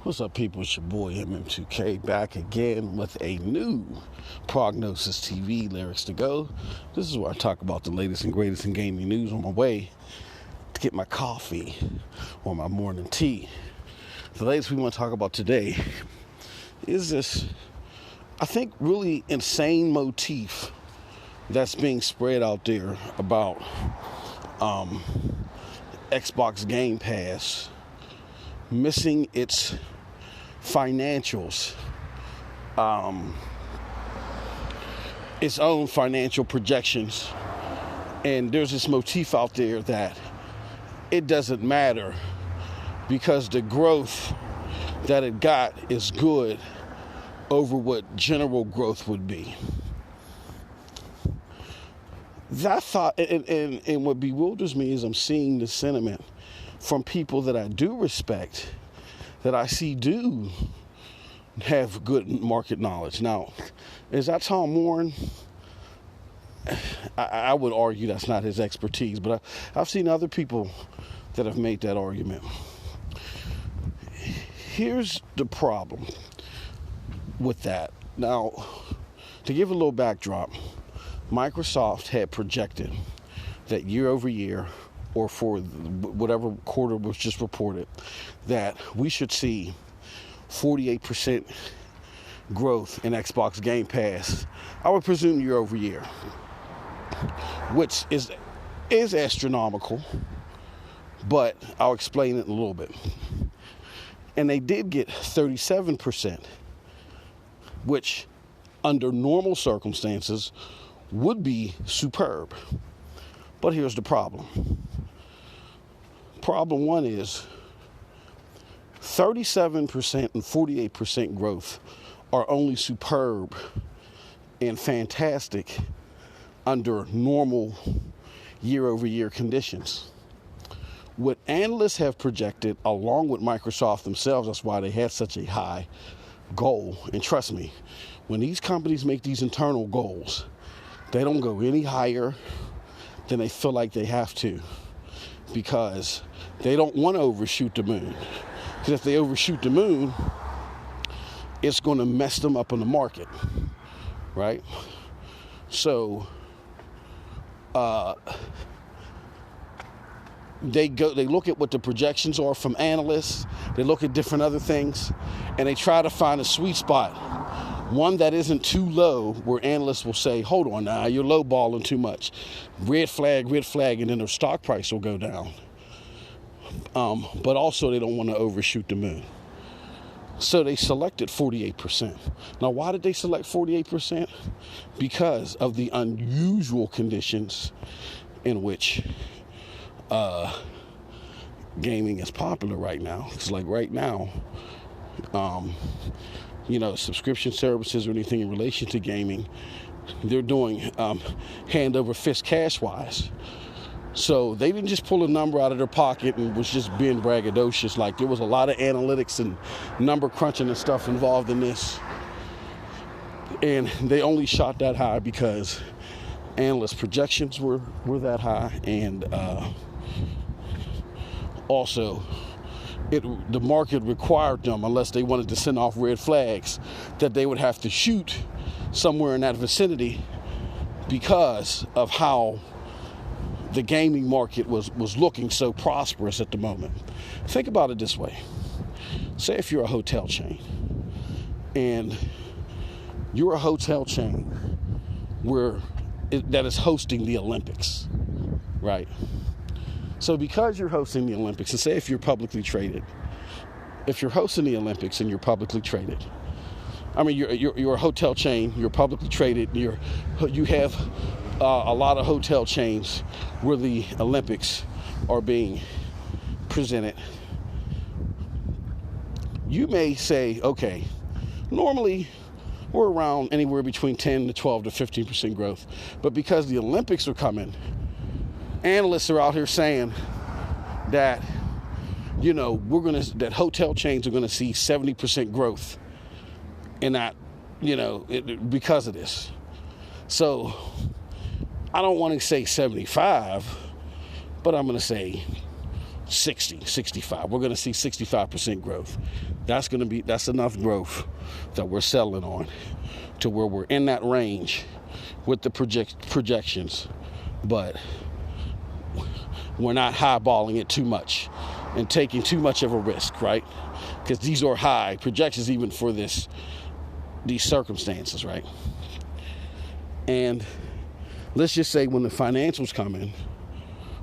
What's up, people? It's your boy MM2K back again with a new Prognosis TV Lyrics to Go. This is where I talk about the latest and greatest in gaming news on my way to get my coffee or my morning tea. The latest we want to talk about today is this, I think, really insane motif that's being spread out there about Xbox Gamepass missing its financials, its own financial projections. And there's this motif out there that it doesn't matter because the growth that it got is good over what general growth would be. That thought, and what bewilders me is I'm seeing the sentiment from people that I do respect, that I see do have good market knowledge. Now, is that Tom Warren? I would argue that's not his expertise, but I've seen other people that have made that argument. Here's the problem with that. Now, to give a little backdrop, Microsoft had projected that year over year, or for whatever quarter was just reported, that we should see 48% growth in Xbox Game Pass. I would presume year over year, which is astronomical, but I'll explain it in a little bit. And they did get 37%, which under normal circumstances would be superb. But here's the problem. Problem one is 37% and 48% growth are only superb and fantastic under normal year-over-year conditions. What analysts have projected, along with Microsoft themselves, that's why they had such a high goal. And trust me, when these companies make these internal goals, they don't go any higher than they feel like they have to, because they don't want to overshoot the moon. Because if they overshoot the moon, it's going to mess them up in the market, right? So they look at what the projections are from analysts. They look at different other things, and they try to find a sweet spot, one that isn't too low, where analysts will say, hold on now, you're lowballing too much. Red flag, and then their stock price will go down. But also they don't want to overshoot the moon. So they selected 48%. Now, why did they select 48%? Because of the unusual conditions in which gaming is popular right now. It's like right now, subscription services or anything in relation to gaming, they're doing hand over fist cash wise. So they didn't just pull a number out of their pocket and was just being braggadocious. Like, there was a lot of analytics and number crunching and stuff involved in this. And they only shot that high because analyst projections were that high. And also, the market required them, unless they wanted to send off red flags, that they would have to shoot somewhere in that vicinity because of how the gaming market was looking so prosperous at the moment. Think about it this way. Say if you're a hotel chain, and you're a hotel chain that is hosting the Olympics, right? So because you're hosting the Olympics, and say if you're publicly traded, if you're hosting the Olympics and you're publicly traded, I mean, you're a hotel chain, you're publicly traded, you have a lot of hotel chains where the Olympics are being presented. You may say, okay, normally we're around anywhere between 10 to 12 to 15% growth, but because the Olympics are coming, analysts are out here saying that, that hotel chains are gonna see 70% growth in that, because of this. So I don't want to say 75, but I'm going to say 60, 65. We're going to see 65% growth. That's enough growth that we're settling on to where we're in that range with the projections, but we're not highballing it too much and taking too much of a risk, right? Because these are high projections even for these circumstances, right? And let's just say when the financials come in,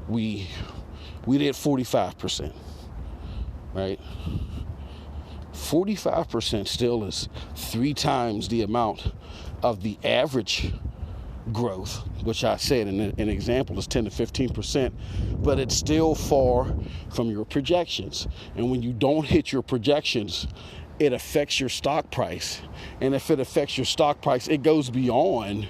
we did 45%, right? 45% still is 3 times the amount of the average growth, which I said in an example is 10 to 15%, but it's still far from your projections. And when you don't hit your projections, it affects your stock price. And if it affects your stock price, it goes beyond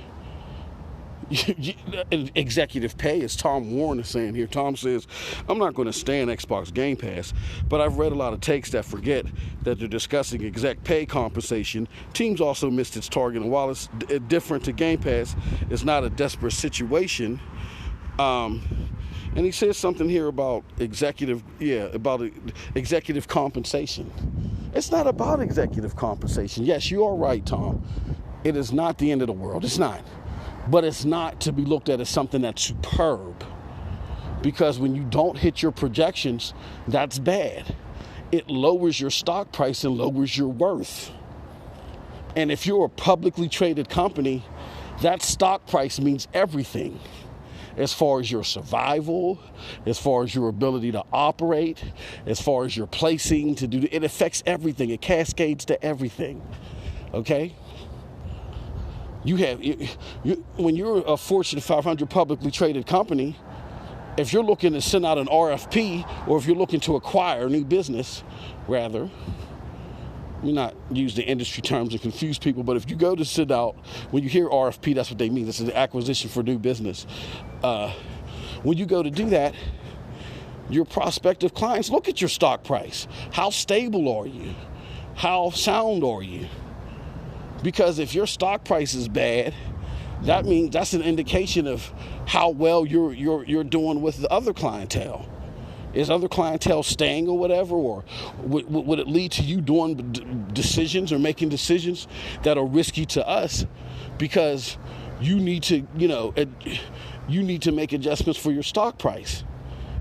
executive pay, as Tom Warren is saying here. Tom says, I'm not going to stand Xbox Game Pass, but I've read a lot of takes that forget that they're discussing exec pay compensation. Teams also missed its target, and while it's different to Game Pass, it's not a desperate situation. And he says something here about executive compensation. It's not about executive compensation. Yes, you are right, Tom. It is not the end of the world. It's not. But it's not to be looked at as something that's superb, because when you don't hit your projections, that's bad. It lowers your stock price and lowers your worth. And if you're a publicly traded company, that stock price means everything as far as your survival, as far as your ability to operate, as far as your placing to do. It affects everything. It cascades to everything. Okay? When you're a Fortune 500 publicly traded company, if you're looking to send out an RFP, or if you're looking to acquire new business, rather, we not use the industry terms and confuse people, but if you go to send out, when you hear RFP, that's what they mean. This is the acquisition for new business. When you go to do that, your prospective clients look at your stock price. How stable are you? How sound are you? Because if your stock price is bad, that means that's an indication of how well you're doing with the other clientele. Is other clientele staying or whatever, or would it lead to you doing decisions or making decisions that are risky to us because you need to make adjustments for your stock price?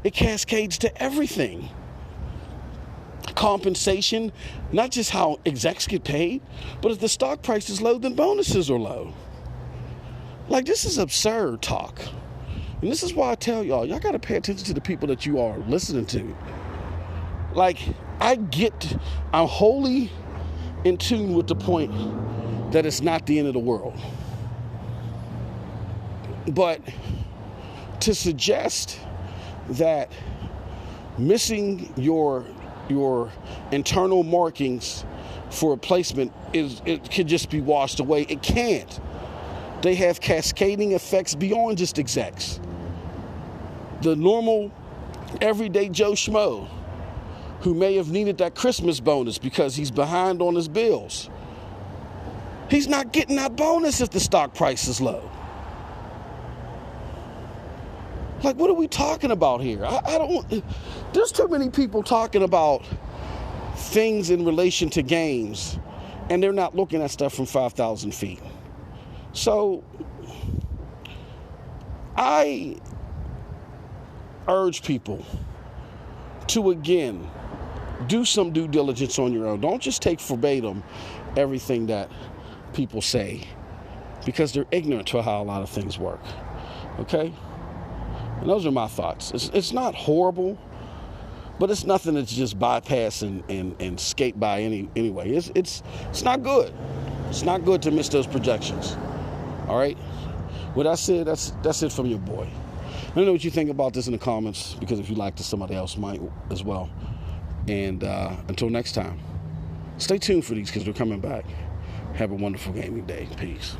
It cascades to everything. Compensation, not just how execs get paid, but if the stock price is low, then bonuses are low. Like, this is absurd talk. And this is why I tell y'all got to pay attention to the people that you are listening to. Like, I'm wholly in tune with the point that it's not the end of the world. But to suggest that missing your internal markings for a placement it could just be washed away. It can't. They have cascading effects beyond just execs. The normal everyday Joe Schmo who may have needed that Christmas bonus because he's behind on his bills, he's not getting that bonus if the stock price is low. Like, what are we talking about here? There's too many people talking about things in relation to games, and they're not looking at stuff from 5,000 feet. So I urge people to, again, do some due diligence on your own. Don't just take verbatim everything that people say, because they're ignorant to how a lot of things work. Okay? And those are my thoughts. It's not horrible, but it's nothing that's just bypass and skate by anyway. It's not good. It's not good to miss those projections. All right? With that said, that's it from your boy. Let me know what you think about this in the comments, because if you like this, somebody else might as well. And until next time, stay tuned for these, because they're coming back. Have a wonderful gaming day. Peace.